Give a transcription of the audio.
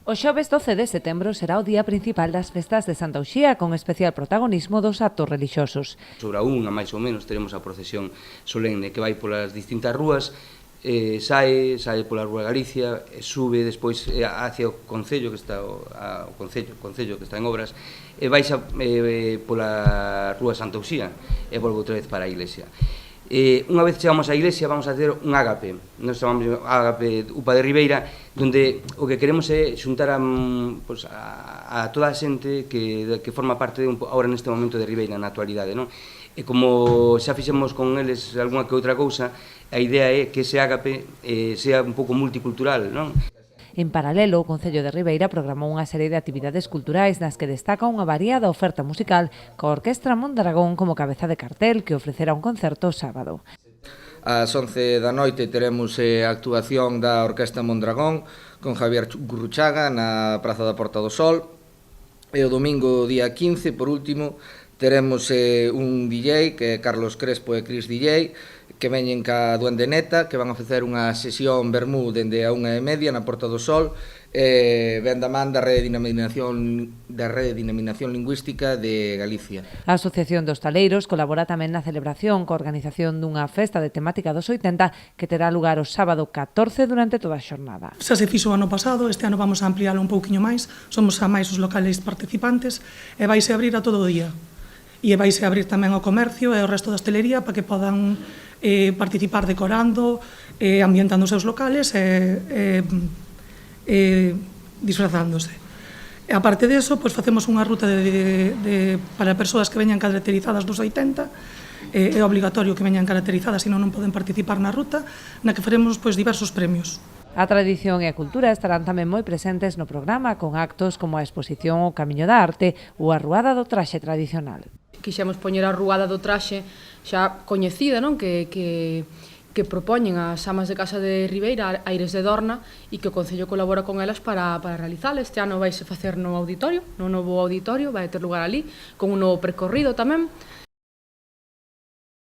O xoves 12 de setembro será o día principal das festas de Santa Uxía, con especial protagonismo dos actos relixiosos. Sobre a unha, máis ou menos, teremos a procesión solenne que vai polas distintas rúas, sae pola Rúa Galicia, sube despois hacia o Concello, que está o Concello que está en obras, e baixa pola Rúa Santa Uxía e volve outra vez para a iglesia. Unha vez chegamos á iglesia vamos a ter un ágape, nos chamamos ágape UPA de Ribeira, onde o que queremos é xuntar a toda a xente que forma parte agora neste momento de Ribeira na actualidade, non? E como xa fixemos con eles algunha que outra cousa, a idea é que ese ágape sea un pouco multicultural, non? En paralelo, o Concello de Ribeira programou unha serie de actividades culturais nas que destaca unha variada oferta musical coa Orquestra Mondragón como cabeza de cartel, que ofrecerá un concerto o sábado. Ás 11 da noite teremos a actuación da Orquestra Mondragón con Javier Gurruchaga na Praza da Porta do Sol, e o domingo día 15, por último, teremos un DJ, que é Carlos Crespo e Cris DJ, que veñen ca Duende Neta, que van a facer unha sesión vermú dende a 1:30 na Porta do Sol, ven da man da Rede de Denominación Lingüística de Galicia. A Asociación dos Taleiros colabora tamén na celebración coa organización dunha festa de temática dos 80 que terá lugar o sábado 14 durante toda a xornada. Xa se fixo o ano pasado, este ano vamos a ampliálo un pouquiño máis, somos a máis os locales participantes e vaise abrir a todo o día. E vaise abrir tamén ao comercio e ao resto da hostelería para que podan participar decorando, ambientando os seus locales e disfrazándose. E aparte disso, pois facemos unha ruta para persoas que veñan caracterizadas dos 80, é obligatorio que veñan caracterizadas, senón non poden participar na ruta, na que faremos pois diversos premios. A tradición e a cultura estarán tamén moi presentes no programa, con actos como a exposición O Camiño da Arte ou a Ruada do Traxe tradicional. Quixemos poñer a Ruada do Traxe xa coñecida, non? Que propoñen as amas de casa de Ribeira, Aires de Dorna, e que o Concello colabora con elas para realizar. Este ano vaise facer no auditorio, no novo auditorio, vai ter lugar ali, con un novo percorrido tamén.